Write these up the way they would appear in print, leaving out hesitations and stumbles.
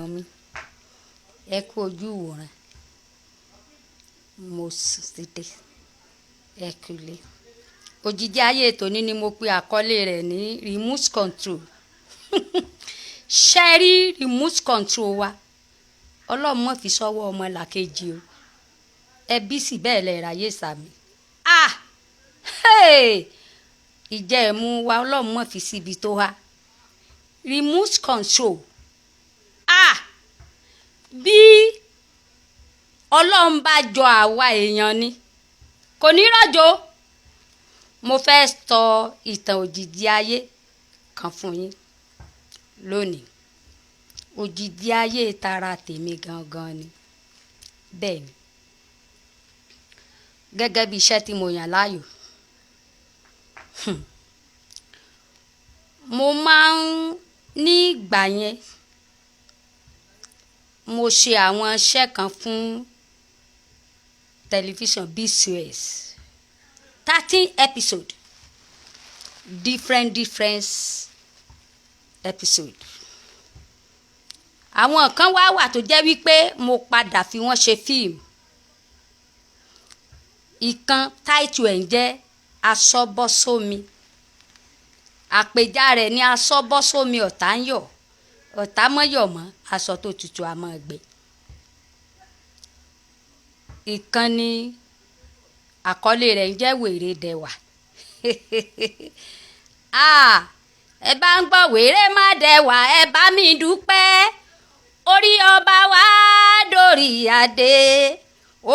èèyàn mi ẹ kú ojú ìwòran mo sì dé ẹ kúlé. Òjìji ayé tòní ni mo pe àkọlé rẹ̀ ní remote control. Ṣé rí remote control wa Ọlọ́run má fi sọ́wọ́ ọmọ làkejì o, ẹbí sì bẹ́ẹ̀ lẹ ráyè sàmì. Ìjẹ́ ẹ̀mú wa Ọlọ́run má fi síbi tó wá. Remote control bí Ọlọ́run bá jọ àwa èèyàn ni kò ní rọ̀jò. Mo fẹ́ sọ ìtàn òjìji ayé kan fún yín lónìí. Òjìji ayé tara tèmi gangan ni. Bẹ́ẹ̀ ni, gẹ́gẹ́ bí iṣẹ́ tí mo yàn láàyò, mo máa ń ní ìgbà yẹn mo ṣe àwọn iṣẹ́ kan fún tẹlifíṣàn BCOS 13 episode different episode. Àwọn kan wà tó jẹ́ wípé mo padà fi wọ́n ṣe fíìmù. Ìkan táìtù ẹ̀ ń jẹ́ Asọ́bọ́sómi, àpèjá rẹ̀ ní Asọ́bọ́sómi ọ̀tá ń yọ̀ ọ̀tá mọ́yọ̀ mọ́ aṣọ tó tutù a máa gbẹ. Ìkan ni àkọlé rẹ̀ ń jẹ́ Wèrè Dẹ̀wà. Ẹ bá ń gbọ́ wèrè má dẹ̀wà ẹ bá mi dúpẹ́, orí ọba wa dórí adé,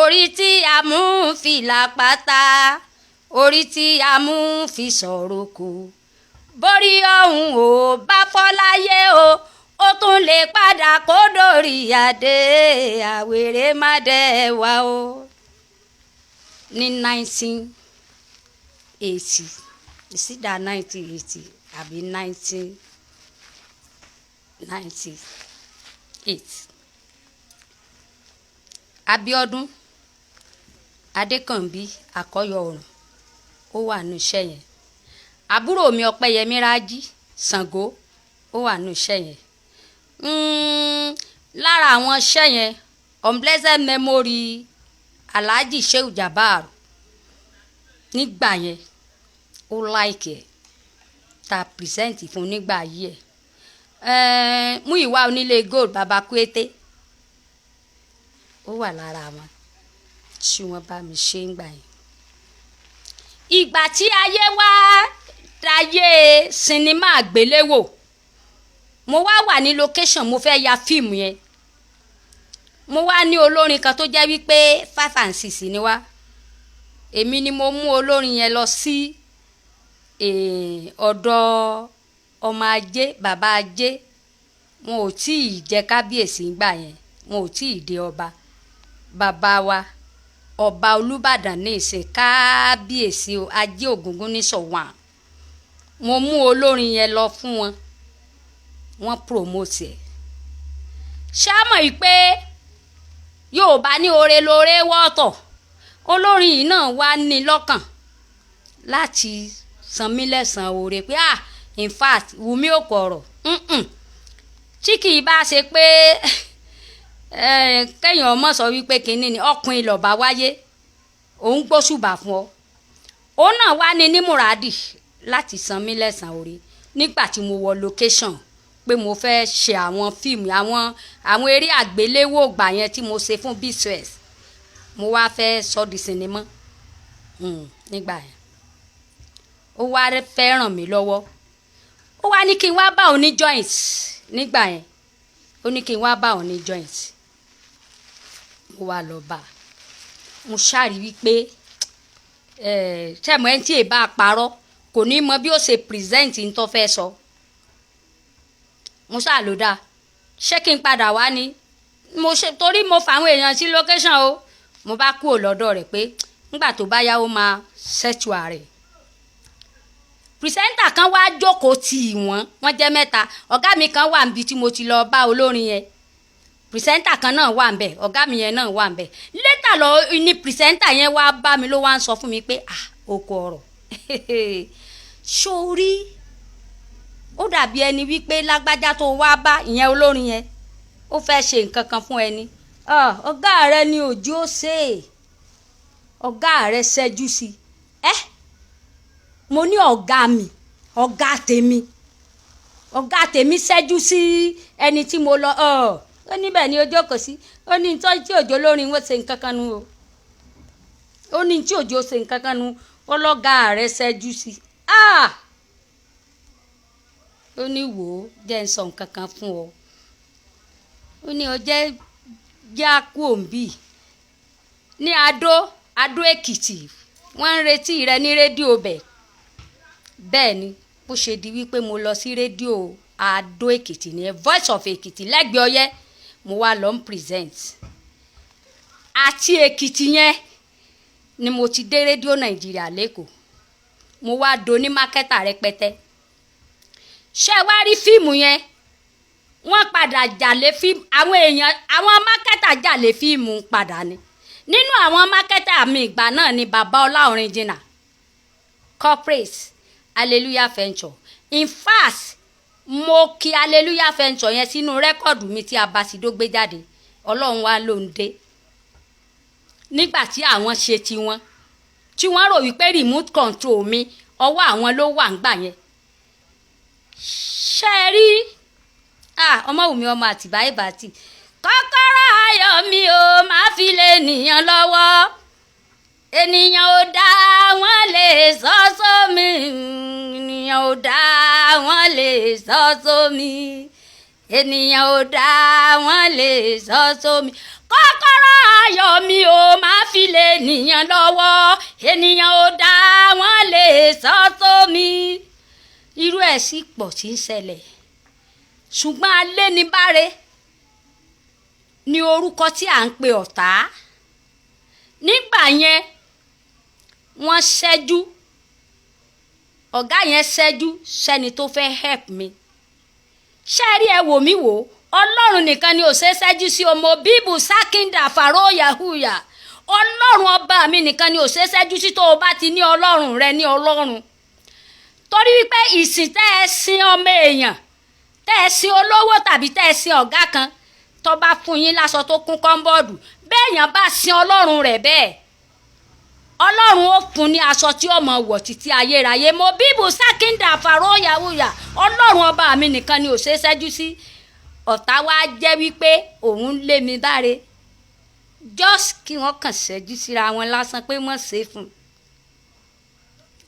orí tí a mú fìlà pátá, orí tí a mú fi sọ̀rọ̀ kù, borí ọ̀hún ò bá fọ́ láyé o ó tún lè padà kó dórí adé, àwèrè má dẹ̀wà o. Ní 1980 ìsídà 1980 àbí 1998 Abíọ́dún Adékànbí Àkọ́yọ̀ọ̀rùn ó wà nínú iṣẹ́ yẹn. Àbúrò mi Ọpẹ́yẹmí Rájí Ṣàngó ó wà nínú iṣẹ́ yẹn. Lára àwọn iṣẹ́ yẹn unblessed memory Alhaji Shehu Jabar nígbà yẹn ó like ẹ̀ ta present fún nígbà yìí ẹ̀. Múyìwá Onílé Gold Baba Kwete ó wà lára wọn tí wọ́n bá mi ṣe ń gbà yẹn. Ìgbà tí ayé wá dayé sinimá àgbéléwò, mo wá wà ní location mo fẹ́ ya fíìmù yẹn. Mo wá ní olórin kan tó jẹ́ wípé 5 and 6 ni wá. Èmi ni mo mú olórin yẹn lọ sí ọ̀dọ̀ ọmọ ajé bàbá ajé. Wọn ò tí ì jẹ kábíyèsí ńgbà yẹn, wọn ò tí ì dé ọba. Bàbá wa ọba Olúbàdàn ní ìsìn kábíyèsí Ajé Ògúngúnnísọ̀ wà. Mo mú olórin yẹn lọ fún wọn, wọ́n promote ẹ̀. Ṣá mọ̀ yìí pé Yorùbá ní oore lóore wọ́tọ̀. Olórin yìí náà wá ní lọ́kàn láti san mí lẹ́san oore pé in fact Wùmí ò kọ̀rọ̀. Tí kì í bá ṣe pé kẹ́yìn ọmọ sọ wípé kínní ni ọkùnrin lọ́ba wáyé òun gbóṣùbà fún ọ. Òun náà wá ní múradì láti san mí lẹ́san oore nígbà tí mo wọ location pé mo fẹ́ ṣe àwọn fíìmù àwọn eré àgbéléwò ìgbà yẹn tí mo ṣe fún BCOS. Mo wá fẹ́ sọ di sinimá nígbà yẹn. Ó wá fẹ́ ràn mí lọ́wọ́. Ó wá ní kí n wá bá òun ní joint nígbà yẹn. Ó ní kí n wá bá òun ní joint. Mo wá lọ bá. Mo ṣàrí wípé ṣẹ́mo ẹni tí èbá parọ́ kò ní mọ bí ó ṣe present ní tó fẹ́ sọ. Mo ṣáà ló dáa. Ṣé kí n padà wá ni? Torí mo fàwọn èèyàn sí location o. Mo bá kúrò lọ́dọ̀ rẹ̀ pé nígbà tó bá yá ó máa ṣẹ́tù ààrẹ. Pìrìsẹ́ńtà kan wá jókòó tì wọ́n jẹ́ mẹ́ta. Ọ̀gá mi kan wà níbi tí mo ti lọ bá olórin yẹn. Pìrìsẹ́ńtà kan náà wà ńbẹ̀, ọ̀gá mi yẹn náà wà ńbẹ̀. Létà lọ ní pìrìsẹ́ńtà yẹn wá bá mi ló wá ń sọ fún mi pé oko ọ̀rọ̀. Sórí ó dàbí ẹni wípé lágbájá tó wá bá ìyẹn olórin yẹn ó fẹ́ ṣe nǹkan kan fún ẹni ọ̀gá rẹ ni òjò ṣe ọ̀gá rẹ ṣẹ́jú sí mo ní ọ̀gá mi ọ̀gá tèmi ṣẹ́jú sí ẹni tí mo lọ ó níbẹ̀ ni ó jókòó sí ó ní tí òjò lórin wọ́n ṣe nǹkan kan nu o ó ní tí òjò ṣe nǹkan kan nu ọlọ́gá rẹ ṣẹ́jú sí ó ní wò ó jẹ́ ń sọ nǹkan kan fún ọ ó ní ọjẹ́ já kú òǹbí ní Adó Èkìtì wọ́n ń retí rẹ ní rédíò bẹ́ẹ̀ ni bó ṣe di wípé mo lọ sí rédíò Adó Èkìtì ní Voice of Èkìtì lẹ́gbẹ̀ẹ́ Ọ̀yẹ́ mo wá lọ ń present àti Èkìtì yẹn ni mo ti dé rédíò Nàìjíríà lẹ́kọ̀ọ́ mo wá do ní mákẹ́tà rẹpẹtẹ ṣé wá rí fíìmù yẹn wọ́n padà jàlé fíìmù àwọn mákẹ́tà jàlé fíìmù padà ni nínú àwọn mákẹ́tà mi ìgbà náà ni bàbá Ọlá Original corporate Hallelujah Venture in fact mo kí Hallelujah Venture yẹn sínú rẹ́kọ̀dù mi tí Abasido gbé jáde Ọlọ́run wa ló ń dé nígbà tí àwọn ṣe tiwọn tí wọ́n rò wípé remote control mi ọwọ́ àwọn ló wà ń gbà yẹn ṣe rí Ọmọwùmí ọmọ Àtìbá Ìbàtì kọ́kọ́rọ́ ayọ̀ mi ò máa fi lé ènìyàn lọ́wọ́ ènìyàn ò dá wọn lè sọ sómi ènìyàn ò dá wọn lè sọ sómi ènìyàn ò dá wọn lè sọ sómi kọ́kọ́rọ́ ayọ̀ mi ò máa fi lé ènìyàn lọ́wọ́ ènìyàn ò dá wọn lè sọ sómi irú ẹ̀ sì pọ̀ tí ń ṣẹlẹ̀ ṣùgbọ́n alénibáre ni orúkọ tí à ń pe ọ̀tá nígbà yẹn wọ́n ṣẹ́jú ọ̀gá yẹn ṣẹ́jú sẹ́ni tó fẹ́ help mi ṣé rí ẹ wò mí wò Ọlọ́run nìkan ni ò ṣe ṣẹ́jú sí ọmọ bíbù sákìndà fàró yahuya Ọlọ́run ọba mi nìkan ni ò ṣe ṣẹ́jú sí tó o bá ti ní Ọlọ́run rẹ ní Ọlọ́run torí wípé ìsìn tẹ́ ẹ sin ọmọ èèyàn tẹ́ ẹ sin olówó tàbí tẹ́ ẹ sin ọ̀gá kan tó bá fún yín láṣọ tó kún kọ́ńbọ́ọ̀dù béèyàn bá sin Ọlọ́run rẹ̀ bẹ́ẹ̀ Ọlọ́run ó fún ní aṣọ tí ó mọ wọ̀ títí ayérayé mo bíbù sákìndà fàró yahuya Ọlọ́run ọba mi nìkan ni ò ṣe ṣẹ́jú sí ọ̀tá wa jẹ́ wípé òun lé mi báre just kí wọ́n kàn ṣẹ́jú síra wọn lásán pé wọ́n ṣe fún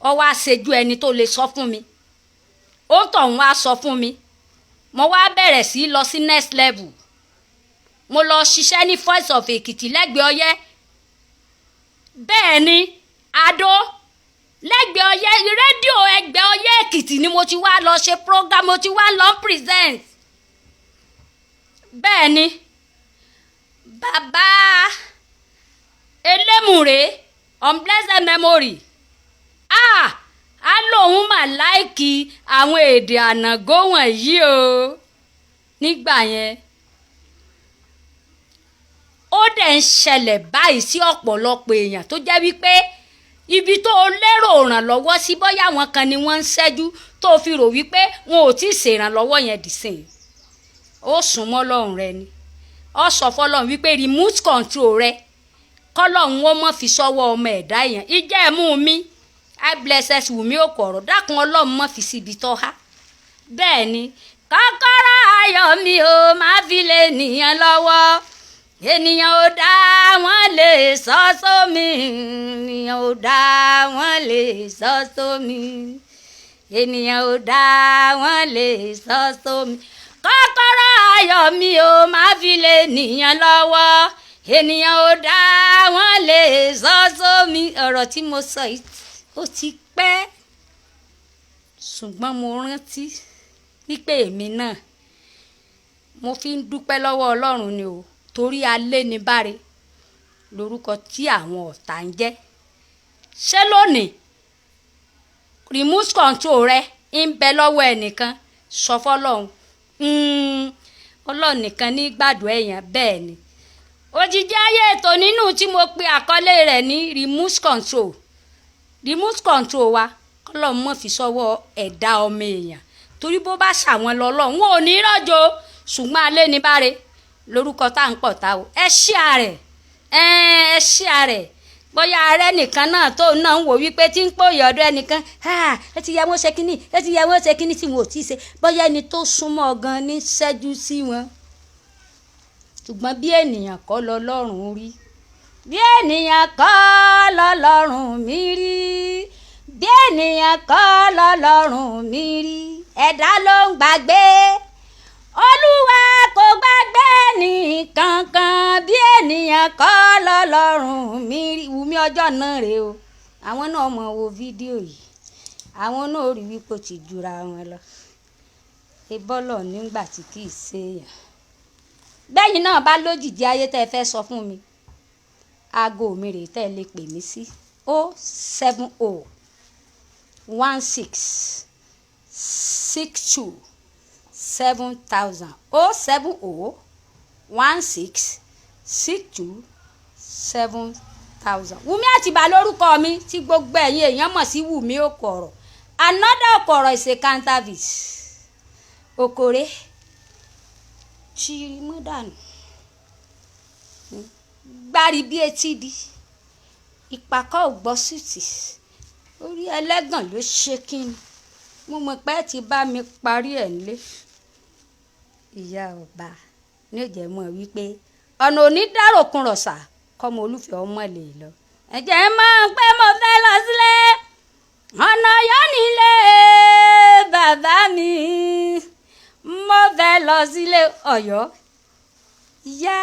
ọ wá ṣẹ́jú ẹni tó lè sọ fún mi ó tọ̀hún wá sọ fún mi mo wá bẹ̀rẹ̀ sí lọ sí next level mo lọ ṣiṣẹ́ ní Voice of Èkìtì lẹ́gbẹ̀ẹ́ Ọ̀yẹ́ bẹ́ẹ̀ ni Adó lẹ́gbẹ̀ẹ́ Ọ̀yẹ́ rédíò ẹgbẹ́ Ọ̀yẹ́ Èkìtì ni mo ti wá lọ ṣe program mo ti wá lọ present bẹ́ẹ̀ ni bàbá Elémùrè on blessed memory á lóun mà láìkì àwọn èdè ànàgó wọ̀nyí o nígbà yẹn ó dẹ̀ ń ṣẹlẹ̀ báyìí sí ọ̀pọ̀lọpọ̀ èèyàn tó jẹ́ wípé ibi tó lérò ìrànlọ́wọ́ sí bóyá wọn kan ni wọ́n ń ṣẹ́jú tó fi rò wípé wọn ò tí ì ṣèrànlọ́wọ́ yẹn dì sí i ó sùn mọ́ Ọlọ́run rẹ ni ó sọ fọ́lọ́run wípé remote control rẹ kọ́lọ́run ó mọ̀ fi sọ́wọ́ ọmọ ẹ̀dá èèyàn ìjẹ́ ẹ̀mú mi I blesses Wùmí Òkòrò dákun Ọlọ́run mọ̀ fi síbi tó há bẹ́ẹ̀ ni kọ́kọ́rọ́ ayọ̀ mi ò máa fi lé ènìyàn lọ́wọ́ ènìyàn ò dá wọn lè sọ sómi ènìyàn ò dá wọn lè sọ sómi ènìyàn ò dá wọn lè sọ sómi kọ́kọ́rọ́ ayọ̀ mi ò máa fi lé ènìyàn lọ́wọ́ ènìyàn ò dá wọn lè sọ sómi ọ̀rọ̀ tí mo sọ yìí ó ti pẹ́ ṣùgbọ́n mo rántí wípé èmi náà mo fi ń dúpẹ́ lọ́wọ́ Ọlọ́run ni o torí alénibáre lórúkọ tí àwọn ọ̀tá ń jẹ́ ṣé lónìí remote control rẹ ń bẹ lọ́wọ́ ẹnìkan sọ fọ́lọ́run Ọlọ́run nìkan ní gbàdúrà èèyàn bẹ́ẹ̀ ni òjijì ayé ètò nínú tí mo pe àkọlé rẹ̀ ní remote control wa kọ́lọ́run mọ̀ fi sọ́wọ́ ẹ̀dá ọmọ èèyàn torí bó bá ṣàwọn lọ́lọ́run wọn ò ní rọ́jò ṣùgbọ́n alénibáre lórúkọ tá à ń pọ̀ tá o ẹ share ẹ share bóyá ààrẹ nìkan náà tó náà ń wò wípé tí ń pòyè ọ̀dọ̀ ẹnìkan ẹ ti yà wọ́n ṣe kínní ẹ ti yà wọ́n ṣe kínní tí wọn ò tí ì ṣe bóyá ẹni tó súnmọ́ gan ní ṣẹ́jú sí wọn ṣùgbọ́n bí ènìyàn kọ́ lọ́lọ́run rí bí ènìyàn kọ́ lọ́lọ́run mi rí bí ènìyàn kọ́ lọ́lọ́run mi rí ẹ̀dá ló ń gbàgbé olúwa kò gbàgbé nìkankan bí ènìyàn kọ́ lọ́lọ́run mi rí Wùmí ọjọ́ náà rèé o àwọn náà mọ̀ wo fídíò yìí àwọn náà rí wípé ó ti jura wọn lọ ebọ́lọ̀ nígbà tí kì í ṣe èèyàn bẹ́yìn náà bá lójijì ayé tẹ́ ẹ fẹ́ sọ fún mi aago mi rèé tẹ́ ẹ lè pè mí sí 070 16 62 7000 070 16 62 7000 Wùmí Àtìbà lórúkọ mi tí gbogbo ẹ̀yin èèyàn mọ̀ sí Wùmí Okoro another Okoro is a counterfeit okòrè ṣírí mọ́dànù gbárí bí etí di ìpàkọ́ ògbọ́ sùtì orí ẹlẹ́gàn ló ṣe kíni mo mọ̀ pé ti bá mi parí ẹ̀ nílé ìyá ọba ní òjẹ́ mọ̀ wípé ọ̀nà onídàrọ̀kùn rọ̀ṣà kọ́mọ olúfẹ́ ọmọ lè lọ ẹ̀jẹ̀ máa ń pẹ́ mo fẹ́ lọ sílé ọ̀nà yọ nílé bàbá mi mo fẹ́ lọ sílé Ọ̀yọ́ yá.